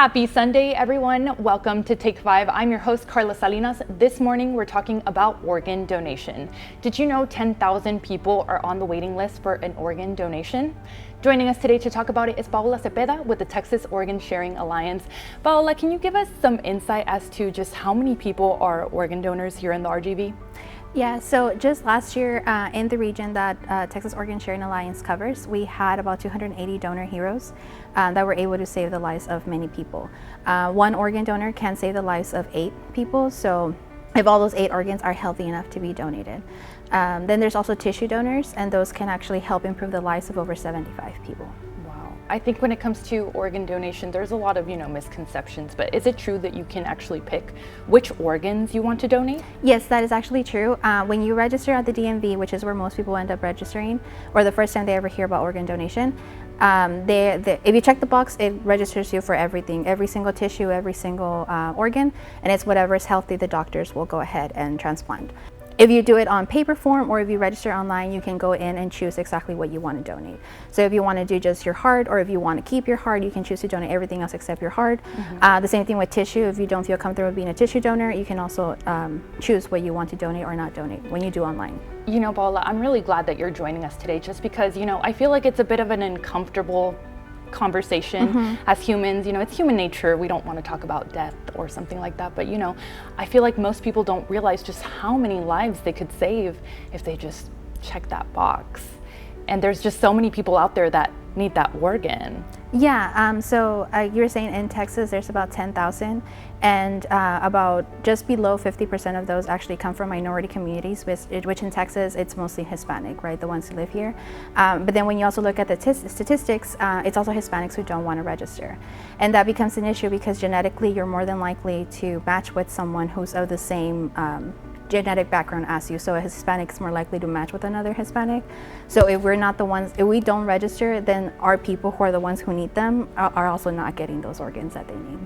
Happy Sunday, everyone. Welcome to Take 5. I'm your host, Carla Salinas. This morning, we're talking about organ donation. Did you know 10,000 people are on the waiting list for an organ donation? Joining us today to talk about it is Paola Cepeda with the Texas Organ Sharing Alliance. Paola, can you give us some insight as to just how many people are organ donors here in the RGV? Yeah, so just last year in the region that Texas Organ Sharing Alliance covers, we had about 280 donor heroes that were able to save the lives of many people. One organ donor can save the lives of 8 people, so if all those 8 organs are healthy enough to be donated. Then there's also tissue donors, and those can actually help improve the lives of over 75 people. I think when it comes to organ donation, there's a lot of, misconceptions, but is it true that you can actually pick which organs you want to donate? Yes, that is actually true. When you register at the DMV, which is where most people end up registering, or the first time they ever hear about organ donation, if you check the box, it registers you for everything, every single tissue, every single organ, and it's whatever is healthy, the doctors will go ahead and transplant. If you do it on paper form or if you register online, you can go in and choose exactly what you want to donate. So if you want to do just your heart, or if you want to keep your heart, you can choose to donate everything else except your heart. The same thing with tissue. If you don't feel comfortable being a tissue donor, you can also choose what you want to donate or not donate when you do online. Paola, I'm really glad that you're joining us today just because, I feel like it's a bit of an uncomfortable conversation as humans. It's human nature. We don't want to talk about death or something like that, but I feel like most people don't realize just how many lives they could save if they just check that box. And there's just so many people out there that need that organ. Yeah, so you were saying in Texas there's about 10,000, and about just below 50% of those actually come from minority communities, which in Texas it's mostly Hispanic, right, the ones who live here. But then when you also look at the statistics, it's also Hispanics who don't want to register. And that becomes an issue because genetically you're more than likely to match with someone who's of the same genetic background as you. So a Hispanic is more likely to match with another Hispanic. So if we're not the ones, if we don't register, then our people who are the ones who need them are also not getting those organs that they need.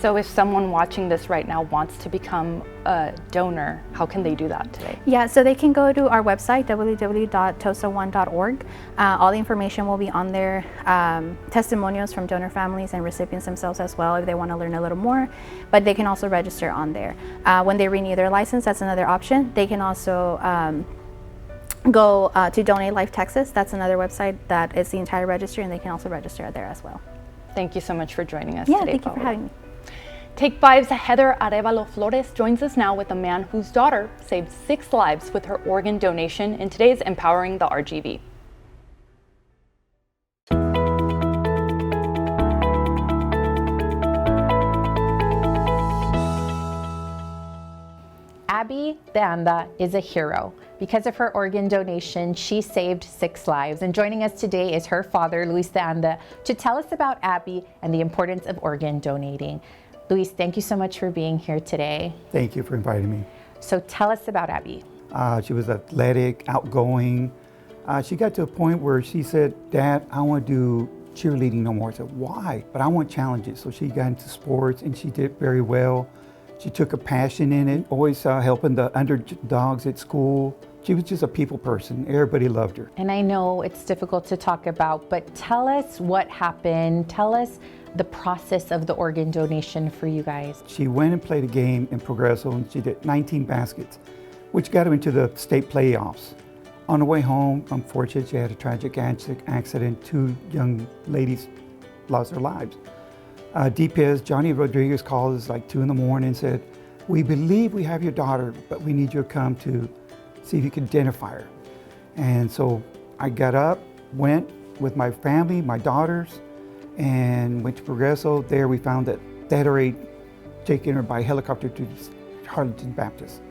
So if someone watching this right now wants to become a donor, how can they do that today? Yeah, so they can go to our website, www.tosa1.org. All the information will be on there, testimonials from donor families and recipients themselves as well if they want to learn a little more, but they can also register on there. When they renew their license, that's another option. They can also go to Donate Life Texas. That's another website that is the entire registry, and they can also register there as well. Thank you so much for joining us today, thank Paola. you for having me. Take 5's Heather Arevalo Flores joins us now with a man whose daughter saved 6 lives with her organ donation in today's Empowering the RGV. Abby De Anda is a hero. Because of her organ donation, she saved 6 lives. And joining us today is her father, Luis De Anda, to tell us about Abby and the importance of organ donating. Luis, thank you so much for being here today. Thank you for inviting me. So tell us about Abby. She was athletic, outgoing. She got to a point where she said, "Dad, I want to do cheerleading no more." I said, "Why?" "But I want challenges." So she got into sports and she did very well. She took a passion in it, always helping the underdogs at school. She was just a people person. Everybody loved her. And I know it's difficult to talk about, but tell us what happened. Tell us the process of the organ donation for you guys. She went and played a game in Progreso and she did 19 baskets, which got her into the state playoffs. On the way home, unfortunately, she had a tragic accident. 2 young ladies lost their lives. DPS, Johnny Rodriguez called us like 2 in the morning and said, "We believe we have your daughter, but we need you to come to see if you can identify her." And so I got up, went with my family, my daughters, and went to Progreso. There we found that they had already taken her by helicopter to Harlingen Baptist.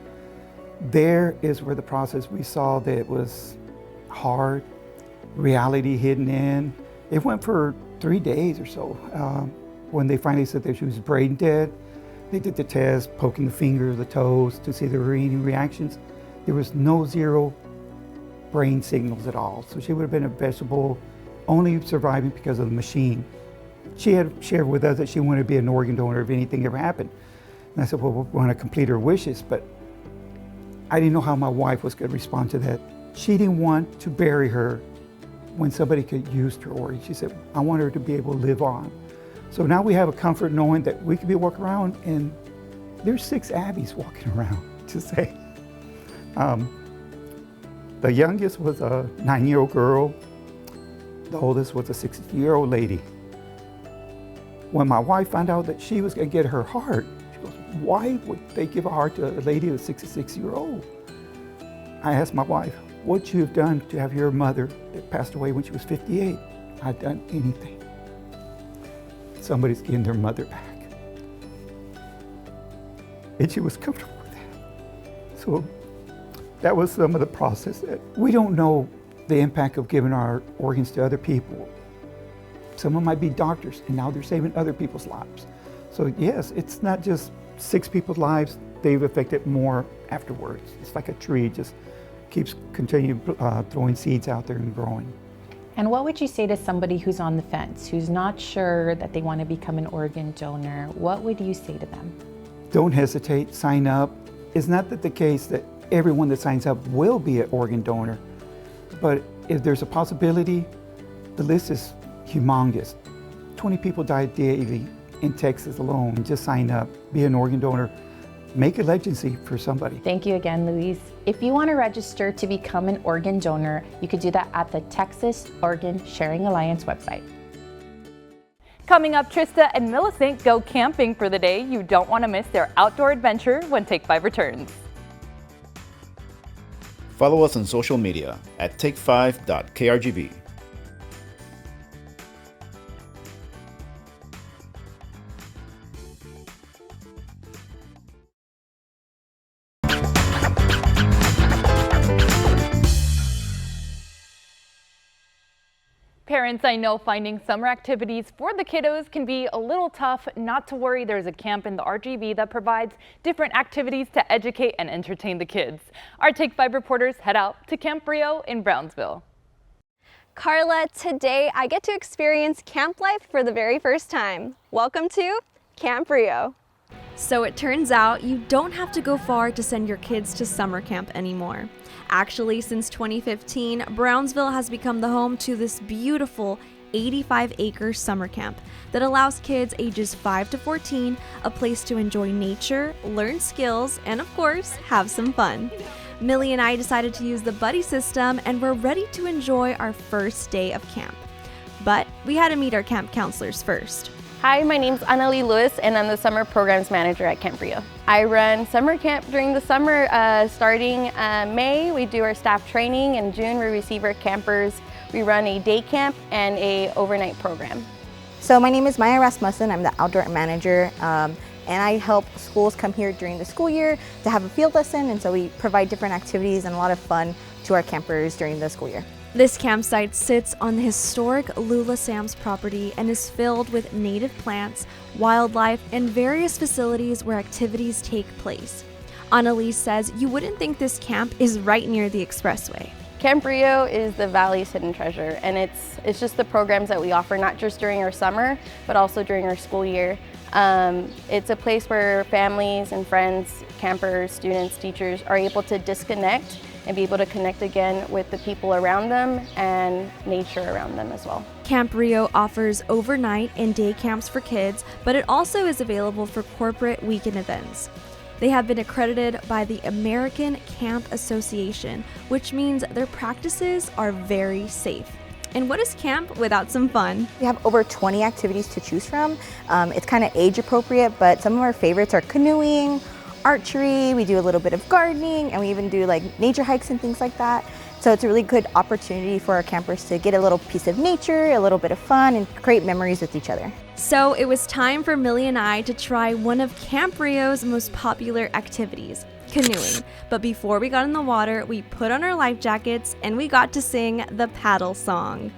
There is where the process, we saw that it was hard, reality hidden in. It went for 3 days or so. When they finally said that she was brain dead, they did the test, poking the fingers, the toes to see if there were any reactions. There was no 0 brain signals at all. So she would have been a vegetable, only surviving because of the machine. She had shared with us that she wanted to be an organ donor if anything ever happened. And I said, "Well, we want to complete her wishes," but I didn't know how my wife was going to respond to that. She didn't want to bury her when somebody could use her organ. She said, "I want her to be able to live on." So now we have a comfort knowing that we could be walking around and there's 6 Abbies walking around, to say. The youngest was a 9-year-old girl. The oldest was a 60-year-old lady. When my wife found out that she was going to get her heart, she goes, why would they give a heart to a lady who's 66-year-old? I asked my wife, what you have done to have your mother that passed away when she was 58? I've done anything. Somebody's getting their mother back. And she was comfortable with that. So that was some of the process. We don't know the impact of giving our organs to other people. Someone might be doctors and now they're saving other people's lives. So yes, it's not just 6 people's lives, they've affected more afterwards. It's like a tree, just keeps continuing throwing seeds out there and growing. And what would you say to somebody who's on the fence, who's not sure that they want to become an organ donor? What would you say to them? Don't hesitate, sign up. It's not that the case that everyone that signs up will be an organ donor, but if there's a possibility, the list is humongous. 20 people die daily in Texas alone. Just sign up, be an organ donor, make a legacy for somebody. Thank you again, Luis. If you want to register to become an organ donor, you could do that at the Texas Organ Sharing Alliance website. Coming up, Trista and Millicent go camping for the day. You don't want to miss their outdoor adventure when Take 5 returns. Follow us on social media at take5.krgb. Parents, I know finding summer activities for the kiddos can be a little tough. Not to worry, there's a camp in the RGV that provides different activities to educate and entertain the kids. Our Take 5 reporters head out to Camp Brio in Brownsville. Carla, today I get to experience camp life for the very first time. Welcome to Camp Brio. So it turns out you don't have to go far to send your kids to summer camp anymore. Actually, since 2015, Brownsville has become the home to this beautiful 85-acre summer camp that allows kids ages 5 to 14 a place to enjoy nature, learn skills, and of course, have some fun. Millie and I decided to use the buddy system and we're ready to enjoy our first day of camp. But we had to meet our camp counselors first. Hi, my name's Annalie Lewis and I'm the Summer Programs Manager at Camp Brio. I run summer camp during the summer. Starting May, we do our staff training. In June, we receive our campers. We run a day camp and a overnight program. So my name is Maya Rasmussen. I'm the outdoor manager and I help schools come here during the school year to have a field lesson, and so we provide different activities and a lot of fun to our campers during the school year. This campsite sits on the historic Lula Sam's property and is filled with native plants, wildlife, and various facilities where activities take place. Annalise says you wouldn't think this camp is right near the expressway. Camp Brio is the Valley's hidden treasure, and it's just the programs that we offer not just during our summer, but also during our school year. It's a place where families and friends, campers, students, teachers are able to disconnect and be able to connect again with the people around them and nature around them as well. Camp Brio offers overnight and day camps for kids, but it also is available for corporate weekend events. They have been accredited by the American Camp Association, which means their practices are very safe. And what is camp without some fun? We have over 20 activities to choose from. It's kind of age appropriate, but some of our favorites are canoeing, archery, we do a little bit of gardening, and we even do like nature hikes and things like that. So it's a really good opportunity for our campers to get a little piece of nature, a little bit of fun, and create memories with each other. So it was time for Millie and I to try one of Camp Brio's most popular activities, canoeing. But before we got in the water, we put on our life jackets and we got to sing the paddle song.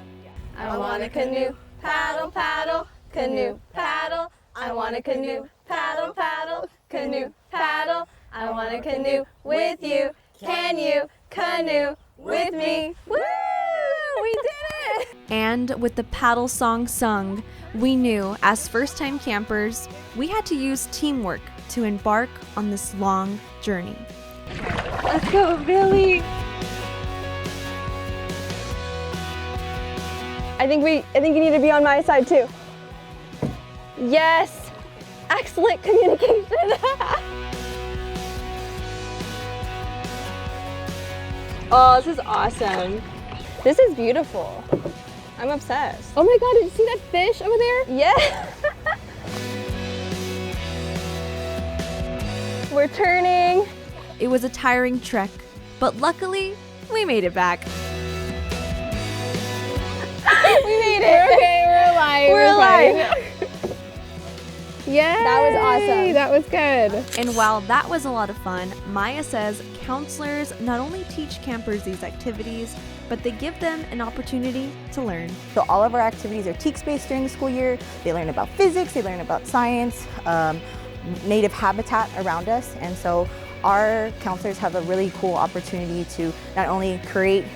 I want a canoe, paddle, paddle, canoe, paddle. I want a canoe, paddle, paddle, canoe, paddle. I want a canoe with you. Can you canoe with me? Woo! We did it! And with the paddle song sung, we knew as first-time campers, we had to use teamwork to embark on this long journey. Let's go, Billy! I think you need to be on my side too. Yes! Excellent communication! Oh, this is awesome. This is beautiful. I'm obsessed. Oh my god, did you see that fish over there? Yeah! We're turning. It was a tiring trek, but luckily, we made it back. We made it. We're okay, we're alive. We're alive. Yeah. That was awesome. That was good. And while that was a lot of fun, Maya says counselors not only teach campers these activities, but they give them an opportunity to learn. So all of our activities are TEKS-based during the school year. They learn about physics, they learn about science, native habitat around us. And so our counselors have a really cool opportunity to not only create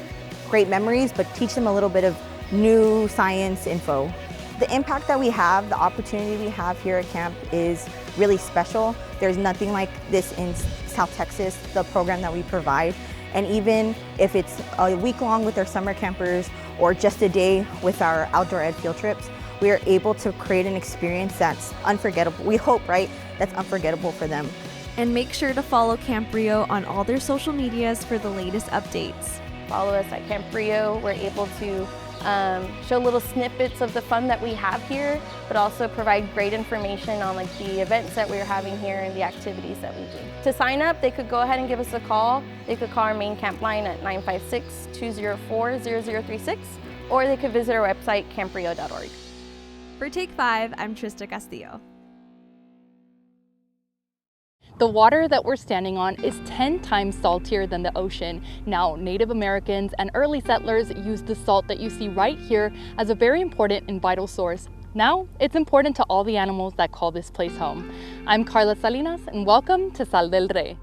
great memories, but teach them a little bit of new science info. The impact that we have, the opportunity we have here at camp is really special. There's nothing like this in South Texas, the program that we provide. And even if it's a week long with our summer campers or just a day with our outdoor ed field trips, we are able to create an experience that's unforgettable. We hope, right, that's unforgettable for them. And make sure to follow Camp Rio on all their social medias for the latest updates. Follow us at Camp Rio. We're able to show little snippets of the fun that we have here, but also provide great information on like the events that we're having here and the activities that we do. To sign up, they could go ahead and give us a call. They could call our main camp line at 956-204-0036, or they could visit our website, camprio.org. For Take 5, I'm Trista Castillo. The water that we're standing on is 10 times saltier than the ocean. Now, Native Americans and early settlers used the salt that you see right here as a very important and vital source. Now, it's important to all the animals that call this place home. I'm Carla Salinas, and welcome to Sal del Rey.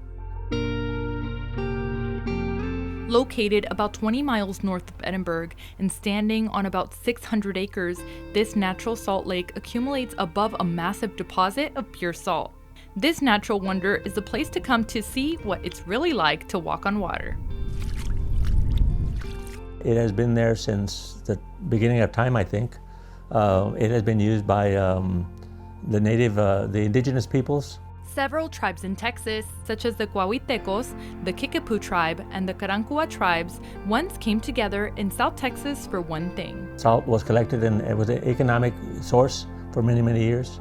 Located about 20 miles north of Edinburgh and standing on about 600 acres, this natural salt lake accumulates above a massive deposit of pure salt. This natural wonder is the place to come to see what it's really like to walk on water. It has been there since the beginning of time, I think. It has been used by the indigenous peoples. Several tribes in Texas, such as the Guahuitecos, the Kickapoo tribe, and the Carancua tribes, once came together in South Texas for one thing. Salt was collected and it was an economic source for many, many years.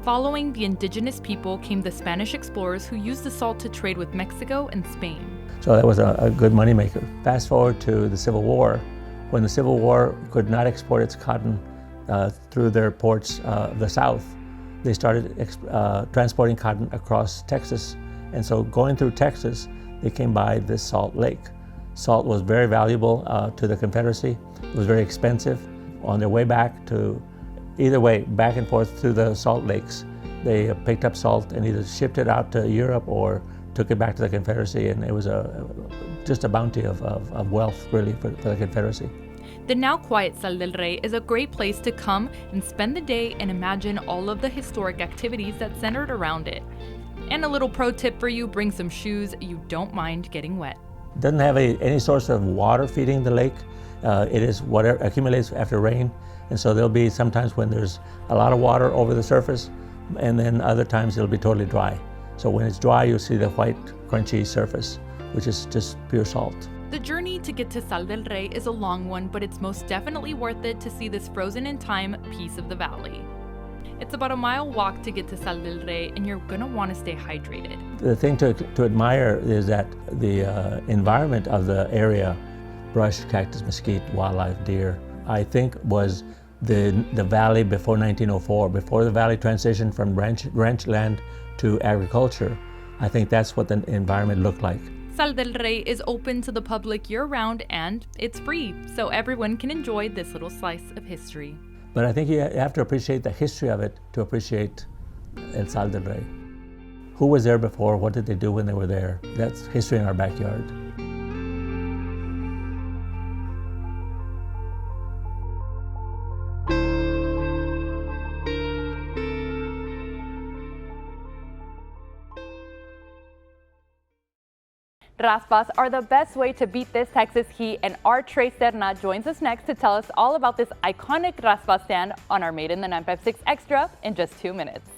Following the indigenous people came the Spanish explorers who used the salt to trade with Mexico and Spain. So that was a good moneymaker. Fast forward to the Civil War. When the Civil War could not export its cotton through their ports of the South, they started transporting cotton across Texas. And so going through Texas, they came by this salt lake. Salt was very valuable to the Confederacy. It was very expensive. On their way back to either way, back and forth through the salt lakes, they picked up salt and either shipped it out to Europe or took it back to the Confederacy, and it was just a bounty of wealth, really, for the Confederacy. The now quiet Sal del Rey is a great place to come and spend the day and imagine all of the historic activities that centered around it. And a little pro tip for you, bring some shoes you don't mind getting wet. It doesn't have any source of water feeding the lake. It is whatever accumulates after rain. And so there'll be sometimes when there's a lot of water over the surface, and then other times it'll be totally dry. So when it's dry, you'll see the white, crunchy surface, which is just pure salt. The journey to get to Sal del Rey is a long one, but it's most definitely worth it to see this frozen in time piece of the valley. It's about a mile walk to get to Sal del Rey, and you're gonna wanna stay hydrated. The thing to admire is that the environment of the area, brush, cactus, mesquite, wildlife, deer, I think was the valley before 1904, before the valley transitioned from ranch land to agriculture. I think that's what the environment looked like. Sal del Rey is open to the public year-round and it's free, so everyone can enjoy this little slice of history. But I think you have to appreciate the history of it to appreciate El Sal del Rey. Who was there before? What did they do when they were there? That's history in our backyard. Raspas are the best way to beat this Texas heat, and our Trey Serna joins us next to tell us all about this iconic raspa stand on our Made in the 956 Extra in just 2 minutes.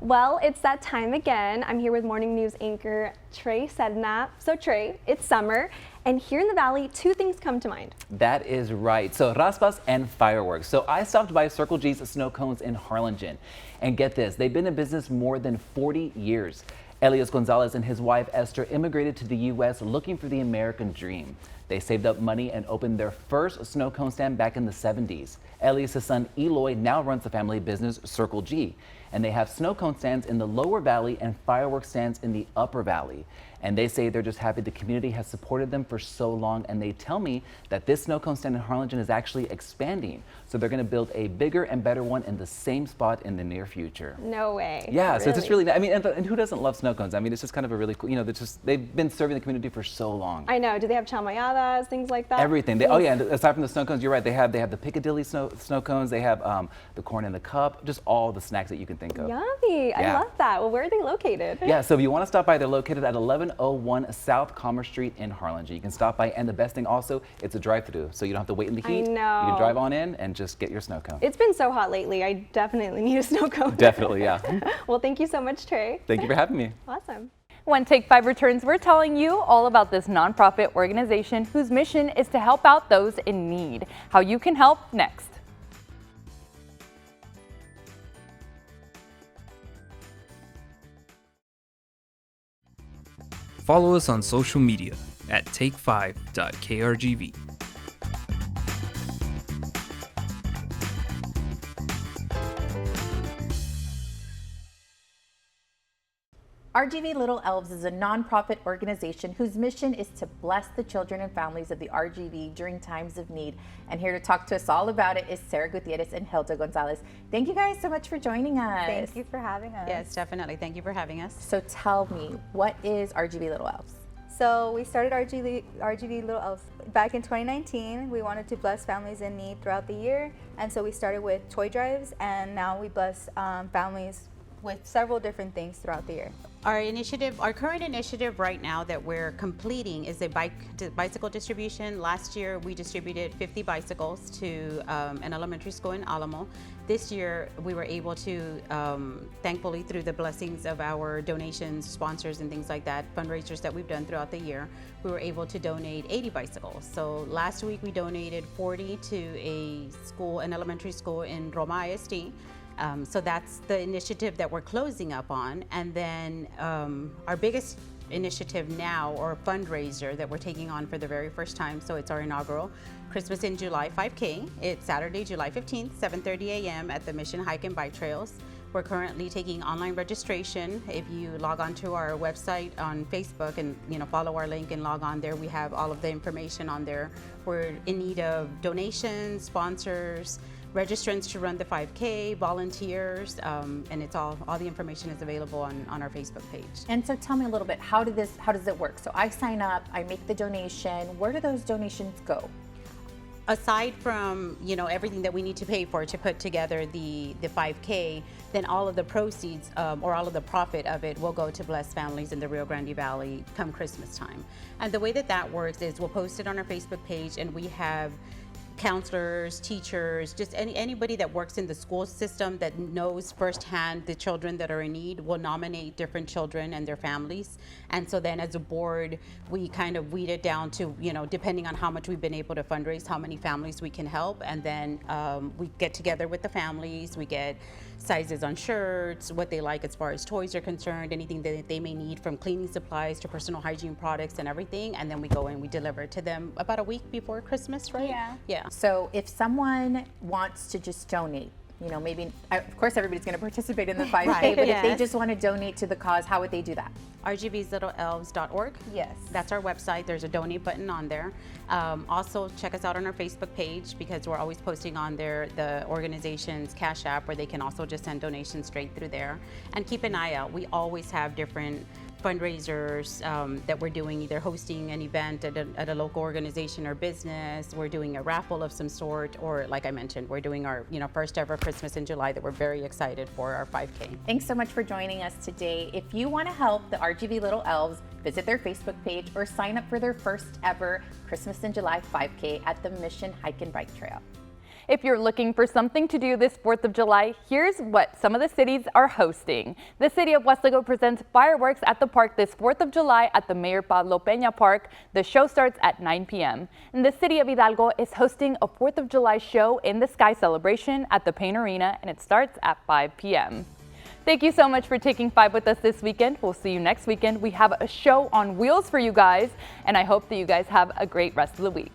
Well, it's that time again. I'm here with Morning News anchor Trey Sedna. So Trey, it's summer, and here in the Valley, 2 things come to mind. That is right. So raspas and fireworks. So I stopped by Circle G's Snow Cones in Harlingen. And get this, they've been in business more than 40 years. Elias Gonzalez and his wife Esther immigrated to the U.S. looking for the American dream. They saved up money and opened their first snow cone stand back in the 70s. Elias' son Eloy now runs the family business Circle G. And they have snow cone stands in the lower valley and fireworks stands in the upper valley. And they say they're just happy the community has supported them for so long. And they tell me that this snow cone stand in Harlingen is actually expanding. So they're going to build a bigger and better one in the same spot in the near future. No way. Yeah, really? So it's just really, I mean, and who doesn't love snow cones? I mean, it's just kind of a really cool, you know, they've been serving the community for so long. I know. Do they have chamayadas, things like that? Everything. Oh yeah, and aside from the snow cones, you're right. They have the Piccadilly snow cones. They have the corn in the cup. Just all the snacks that you can think of. Yummy. I love that. Well, where are they located? Yeah, so if you want to stop by, they're located at 1101 South Commerce Street in Harlingen. You can stop by, and the best thing also, it's a drive-through, so you don't have to wait in the heat. I know. You can drive on in and just get your snow cone. It's been so hot lately. I definitely need a snow cone. Definitely, yeah. Well, thank you so much, Trey. Thank you for having me. Awesome. When Take 5 returns, we're telling you all about this nonprofit organization whose mission is to help out those in need. How you can help next. Follow us on social media at take5.krgv. RGV Little Elves is a nonprofit organization whose mission is to bless the children and families of the RGV during times of need. And here to talk to us all about it is Sarah Gutierrez and Hilda Gonzalez. Thank you guys so much for joining us. Thank you for having us. Yes, definitely. Thank you for having us. So tell me, what is RGV Little Elves? So we started RGV Little Elves back in 2019. We wanted to bless families in need throughout the year. And so we started with toy drives, and now we bless families with several different things throughout the year. Our current initiative right now that we're completing is a bicycle distribution. Last year we distributed 50 bicycles to an elementary school in Alamo. This year we were able to, thankfully through the blessings of our donations, sponsors and things like that, fundraisers that we've done throughout the year, we were able to donate 80 bicycles. So last week we donated 40 to an elementary school in Roma ISD. So that's the initiative that we're closing up on. And then our biggest initiative now, or fundraiser that we're taking on for the very first time, so it's our inaugural Christmas in July 5K. It's Saturday, July 15th, 7:30 a.m. at the Mission Hike and Bike Trails. We're currently taking online registration. If you log on to our website on Facebook and follow our link and log on there, we have all of the information on there. We're in need of donations, sponsors, registrants to run the 5K, volunteers, and it's all the information is available on our Facebook page. And so tell me a little bit, how does it work? So I sign up, I make the donation. Where do those donations go? Aside from everything that we need to pay for to put together the 5K, then all of the proceeds or all of the profit of it will go to bless families in the Rio Grande Valley come Christmas time. And the way that works is we'll post it on our Facebook page, and we have counselors, teachers, just anybody that works in the school system that knows firsthand the children that are in need will nominate different children and their families. And so then as a board, we kind of weed it down to, depending on how much we've been able to fundraise, how many families we can help. And then we get together with the families, we get sizes on shirts, what they like as far as toys are concerned, anything that they may need from cleaning supplies to personal hygiene products and everything. And then we go and we deliver it to them about a week before Christmas, right? Yeah. So if someone wants to just donate, maybe, of course everybody's going to participate in the 5K, right, but if they just want to donate to the cause, how would they do that? rgvslittlelves.org. Yes. That's our website. There's a donate button on there. Also, check us out on our Facebook page, because we're always posting on there the organization's Cash App, where they can also just send donations straight through there. And keep an eye out. We always have different fundraisers that we're doing, either hosting an event at a local organization or business. We're doing a raffle of some sort, or like I mentioned, we're doing our first ever Christmas in July that we're very excited for, our 5K. Thanks so much for joining us today. If you want to help the RGV Little Elves, visit their Facebook page or sign up for their first ever Christmas in July 5K at the Mission Hike and Bike Trail. If you're looking for something to do this 4th of July, here's what some of the cities are hosting. The city of Weslaco presents fireworks at the park this 4th of July at the Mayor Pablo Peña Park. The show starts at 9 p.m. And the city of Hidalgo is hosting a 4th of July show in the sky celebration at the Pain Arena, and it starts at 5 p.m. Thank you so much for taking 5 with us this weekend. We'll see you next weekend. We have a show on wheels for you guys, and I hope that you guys have a great rest of the week.